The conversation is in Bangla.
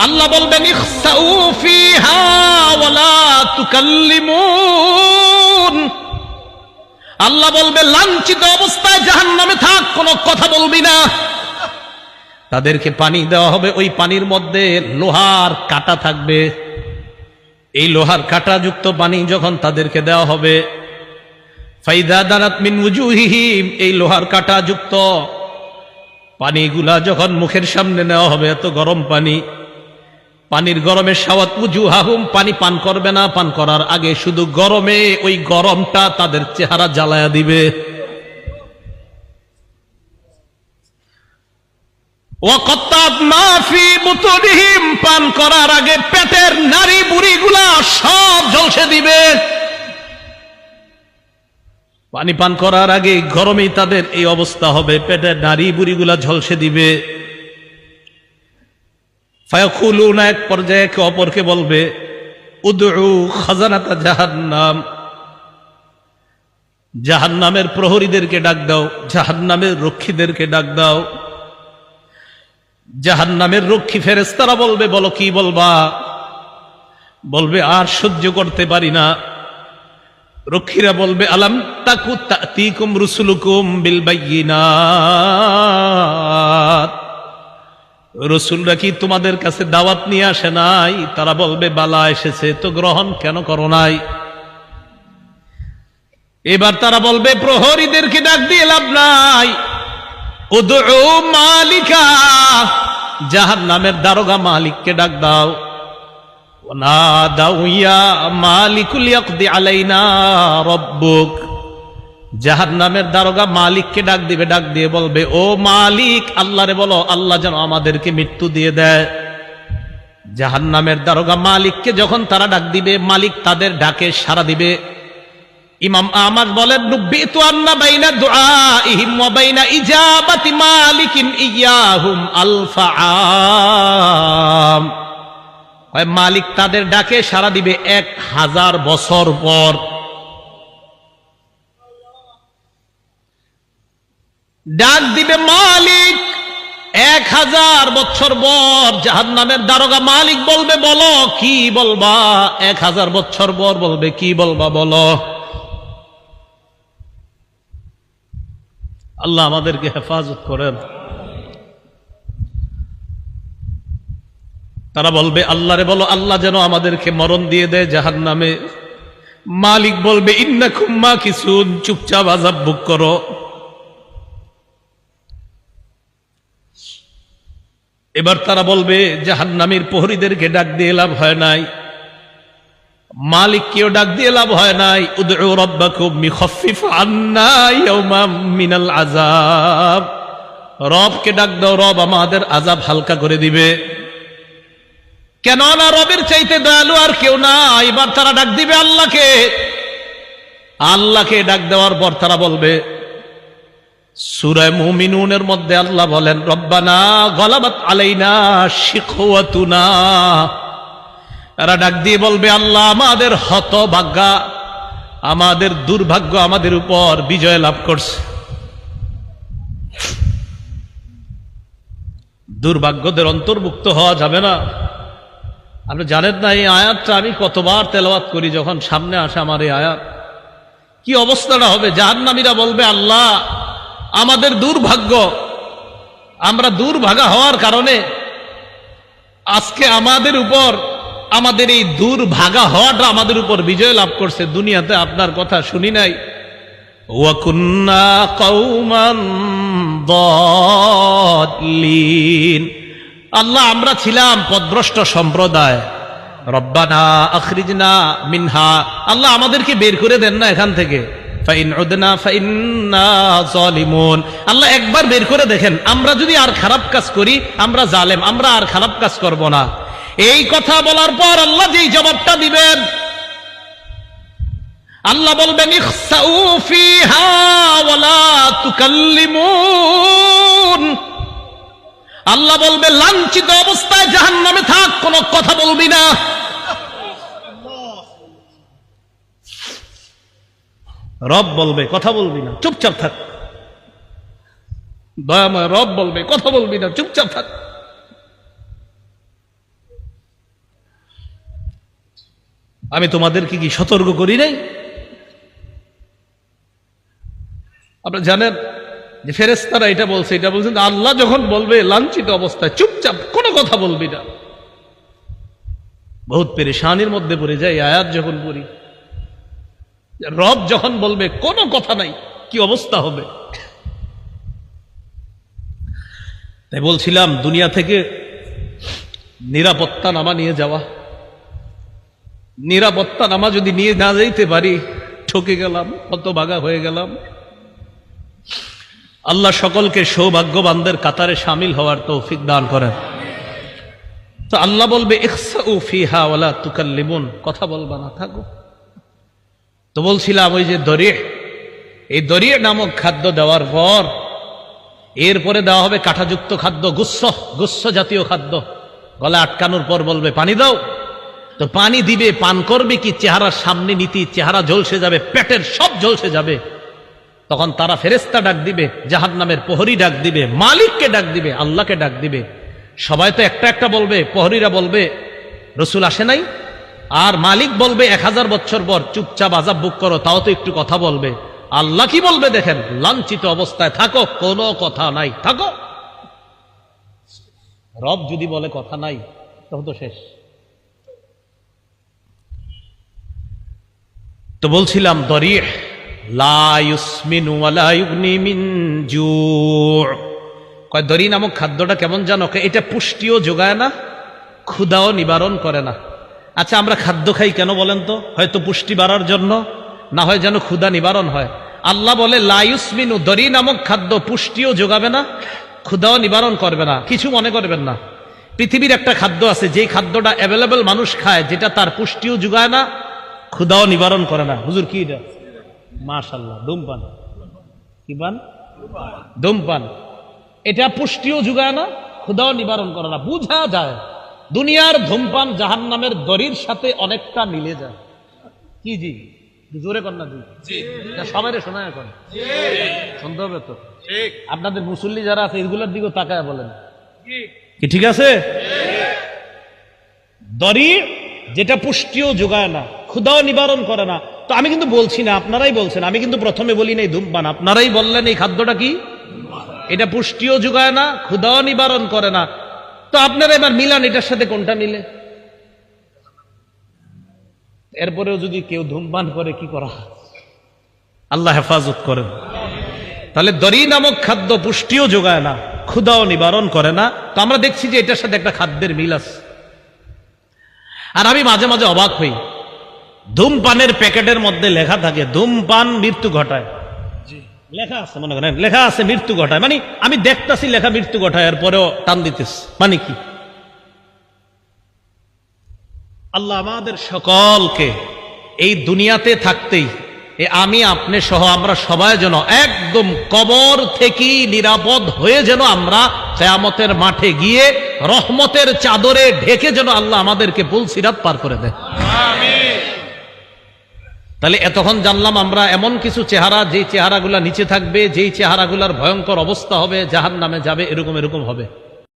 আল্লাহ বলবেন ইখসাউ ফিহা ওয়ালা তুকাল্লিমুন। আল্লাহ বলবে লাঞ্ছিত অবস্থায় জাহান্নামে থাক, কোনো কথা বলবি না। তাদেরকে পানি দেওয়া হবে, ওই পানির মধ্যে লোহার কাঁটা থাকবে। এই লোহার কাঁটাযুক্ত পানি যখন তাদেরকে দেওয়া হবে, ফাইদা দানাত মিন উজুহিহিম, এই লোহার কাঁটাযুক্ত পানিগুলা যখন মুখের সামনে নেওয়া হবে, এত গরম পানি, পানির গরমে সাওয়াত উজুহাহুম, পানি পান করবে না, পান করার আগে শুধু গরমে ওই গরমটা তাদের চেহারা জ্বালায়া দিবে। ওয়াকাত্তাত মা ফি বুতুনিহিম, পান করার আগে পেটের নারী বুড়িগুলা সব ঝলসে দিবে। পানি পান করার আগে গরমেই তাদের এই অবস্থা হবে, পেটের নারী বুড়িগুলা ঝলসে দিবে। ফায়াকুলুনা, এক পর্যায়ে একে অপরকে বলবে উদউ খাজানাতা জাহান্নাম, জাহান্নামের প্রহরীদেরকে ডাক দাও, জাহান্নামের রক্ষীদেরকে ডাক দাও। জাহান্নামের রক্ষী ফেরেশতারা বলবে বলো কি বলবা? বলবে আর সহ্য করতে পারি না। রক্ষীরা বলবে আলাম তাকু তাতিকুম রুসুলুকুম বিল বায়িনাত, রসুলরা কি তোমাদের কাছে দাওয়াত নিয়ে আসে নাই? তারা বলবে বালা এসেছে, তো গ্রহণ কেন করো নাই? এবার তারা বলবে প্রহরীদেরকে ডাক দিয়ে লাভ নাই, উদউ মালিকা, জাহান্নামের দারোগা মালিককে ডাক দাও। ওয়ানাদাউ ইয়া মালিকুল ইয়াকদি আলাইনা রাব্বুক, জাহান্নামের দারোগা মালিককে ডাক দিবে, ডাক দিয়ে বলবে ও মালিক, আল্লাহরে বলো আল্লাহ যেন আমাদেরকে মৃত্যু দিয়ে দেয়। জাহান্নামের দারোগা মালিককে যখন তারা ডাক দিবে, মালিক তাদের ডাকে সাড়া দিবে। ইমাম আহমদ বলেন নুব্বিতু আন্না বাইনা দুআইহিম ওয়া বাইনা ইজাবাতি মালিকিন ইয়াহুম আলফা আম, হয় মালিক তাদের ডাকে সাড়া দিবে 1000 বছর পর। ডাক দিবে মালিক 1000 বছর পর। জাহান্নামের দারোগা মালিক বলবে বলো কি বলবা? 1000 বছর পর বলবে কি বলবা বলো। আল্লাহ আমাদেরকে হেফাজত করেন। তারা বলবে আল্লাহরে বলো আল্লাহ যেন আমাদেরকে মরণ দিয়ে দেয় জাহান্নামে। মালিক বলবে ইন্নাকুম মাকিসুন, চুপচাপ আযাব ভোগ করো। এবার তারা বলবে জাহান্নামীর প্রহরীদেরকে ডাক দিয়ে লাভ হয় নাই, মালিককেও ডাক দিয়ে লাভ হয় নাই। উদউ রাব্বাকুম ইখাফফিফ আন্না ইয়াওমান মিনাল আযাব, রবকে ডাক দাও, রব আমাদের আযাব হালকা করে দিবে। কেন না রবের চাইতে দয়ালু আর কেউ না। এবার তারা ডাক দিবে আল্লাহকে। আল্লাহকে ডাক দেওয়ার পর তারা বলবে, সূরা মুমিনুনের মধ্যে আল্লাহ বলেন রব্বানা গলাবাত আলাইনা শিকওয়াতুনা, এরা ডাক দিয়ে বলবে আল্লাহ আমাদের হতভাগ্যা, আমাদের দুর্ভাগ্য আমাদের উপর বিজয় লাভ করছে। দুর্ভাগ্যদের অন্তর্ভুক্ত হওয়া যাবে না। আপনি জানেন না এই আয়াতটা আমি কতবার তেলাওয়াত করি, যখন সামনে আসে আমার এই আয়াত, কি অবস্থাটা হবে। জাহান্নামীরা বলবে আল্লাহ আমাদের দুর্ভাগ্য, আমরা দুর্ভাগা হওয়ার কারণে আজকে আমাদের উপর, আমাদের এই দুর্ভাগা হওয়াটা আমাদের উপর বিজয় লাভ করছে। দুনিয়াতে আপনার কথা শুনি নাই। ওয়া কুন্না কওমান দাল্লিন, আল্লাহ আমরা ছিলাম পথভ্রষ্ট সম্প্রদায়। রব্বানা আখরিজনা মিনহা, আল্লাহ আমাদেরকে বের করে দেন না এখান থেকে। ফাইন উদনা ফাইন্না যালিমুন, আল্লাহ একবার বের করে দেখেন, আমরা যদি আর খারাপ কাজ করি আমরা জালেম, আমরা আর খারাপ কাজ করব না। এই কথা বলার পর আল্লাহ যেই জবাবটা দিবেন, আল্লাহ বলবেন ইখসাউ ফিহা ওয়ালা তুকাল্লিমুন, আল্লাহ বলবে লাঞ্ছিত অবস্থায় জাহান্নামে থাক, কোনো কথা বলবি না। রব বলবে কথা বলবি না, চুপচাপ থাক। দয়াময় রব বলবে কথা বলবি না, চুপচাপ থাক। আমি তোমাদেরকে কি সতর্ক করি নাই? আপনারা জানেন যে ফেরেশতারা এটা বলছেন আল্লাহ যখন বলবে লাঞ্ছিত অবস্থায় চুপচাপ কোনো কথা বলবি না। বহুত পেরেশানির মধ্যে পড়ে যায় আয়াত যখন পড়ি। রব যখন বলবে কোনো কথা নাই, কি অবস্থা হবে? তাই বলছিলাম দুনিয়া থেকে নিরাপত্তা নামা নিয়ে যাওয়া, নিরাপত্তা নামা যদি নিয়ে না যাইতে পারি ঠকে গেলাম, হতভাগা হয়ে গেলাম। আল্লাহ সকলকে সৌভাগ্যবানদের কাতারে শামিল হওয়ার তৌফিক দান করেন। তো আল্লাহ বলবে ইখসাউ ফিহা ওয়ালা তুকাল্লিমুন, কথা বলবা না, থাকো। তো বলছিলাম ওই যে দরিয়ে, এই দরিয়ে নামক খাদ্য দেওয়ার পর এরপরে দেওয়া হবে কাঁটাযুক্ত খাদ্য, গুচ্ছ জাতীয় খাদ্য। গলা আটকানোর পর বলবে পানি দাও। তো পানি দিবে, পান করবে কি চেহারার সামনে নীতি, চেহারা ঝলসে যাবে, পেটের সব ঝলসে যাবে। তখন তারা ফেরেশতা ডাক দিবে, জাহান্নামের প্রহরী ডাক দিবে, মালিককে ডাক দিবে, আল্লাহকে ডাক দিবে। সবাই তো একটা একটা বলবে, প্রহরীরা বলবে রসুল আসে নাই, আর মালিক বলবে 1000 বছর পর চুপচাপ আযাব বুক করো, তাও তো একটু কথা বলবে। আল্লাহ কি বলবে দেখেন, লাঞ্ছিত অবস্থায় থাকো, কোনো কথা নাই, থাকো। রব যদি বলে কথা নাই তখন তো শেষ। তো বলছিলাম দরিহ লা ইউসমিনু ওয়া লা ইউগনি মিন জু'। কয় দরি নামক খাদ্যটা কেমন জানো? এটা পুষ্টিও যোগায় না, ক্ষুধাও নিবারণ করে না। আচ্ছা আমরা খাদ্য খাই কেন বলেন তো? হয়তো পুষ্টি বাড়ার জন্য, না হয় যেন ক্ষুধা নিবারণ হয়। আল্লাহ বলে লা ইউসমিনু, দরি নামক খাদ্য পুষ্টিও যোগাবে না, ক্ষুধাও নিবারণ করবে না। কিছু মনে করবেন না, পৃথিবীর একটা খাদ্য আছে যেই খাদ্যটা অ্যাভেলেবল মানুষ খায়, যেটা তার পুষ্টিও যোগায় না, ক্ষুধাও নিবারণ করে না। হুজুর কি এটা? মাশাআল্লাহ, ধূমপান। কি পান? ধূমপান। এটা পুষ্টিও যোগায় না, ক্ষুধাও নিবারণ করে না। বুঝা যায় দুনিয়ার ধূমপান জাহান্নামের দড়ির সাথে অনেকটা মিলে যায়। কি জি? জোরে কর না জি। সবাই শোনায় এখন শুনতে হবে তো। আপনাদের মুসল্লি যারা আছে এগুলোর দিকেও তাকায় বলেন কি ঠিক আছে? দড়ি যেটা পুষ্টিও যোগায় না, ক্ষুধাও নিবারণ করে না। তো আমি কিন্তু বলছি না, আপনারাই বলছেন, আমি কিন্তু প্রথমে বলি নাই ধূমপান, আপনারাই বললেন এই খাদ্যটা কি, এটা পুষ্টিও যোগায় না, ক্ষুধাও নিবারণ করে না। তো আপনারা এবার মিলান এটার সাথে কোনটা মিলে। এরপরেও যদি কেউ ধূমপান করে কি করা? আল্লাহ হেফাজত করেন। তাহলে দড়ি নামক খাদ্য পুষ্টিও যোগায় না, ক্ষুধাও নিবারণ করে না। তো আমরা দেখছি যে এটার সাথে একটা খাদ্যের মিল আছে। আর আমি মাঝে মাঝে অবাক হই, ধূমপানের প্যাকেটের মধ্যে লেখা থাকে ধূমপান মৃত্যু ঘটায়। লেখা আছে, মনে করেন লেখা আছে মৃত্যু ঘটায়, মানে আমি দেখতেছি লেখা মৃত্যু ঘটায়, এরপরেও টান দিতেছি, মানে কি? আল্লাহ আমাদের সকলকে এই দুনিয়াতে থাকতেই আমি আপনি সহ আমরা সবাই যেন একদম কবর থেকেই নিরাপদ হয়ে যেন আমরা কিয়ামতের মাঠে গিয়ে রহমতের চাদরে ঢেকে যেন আল্লাহ আমাদেরকে পুলসিরাত পার করে দেয়। তাহলে এতক্ষণ জানলাম আমরা এমন কিছু চেহারা, যেই চেহারাগুলা নিচে থাকবে, যেই চেহারাগুলার ভয়ঙ্কর অবস্থা হবে, জাহান্নামে যাবে, এরকম হবে।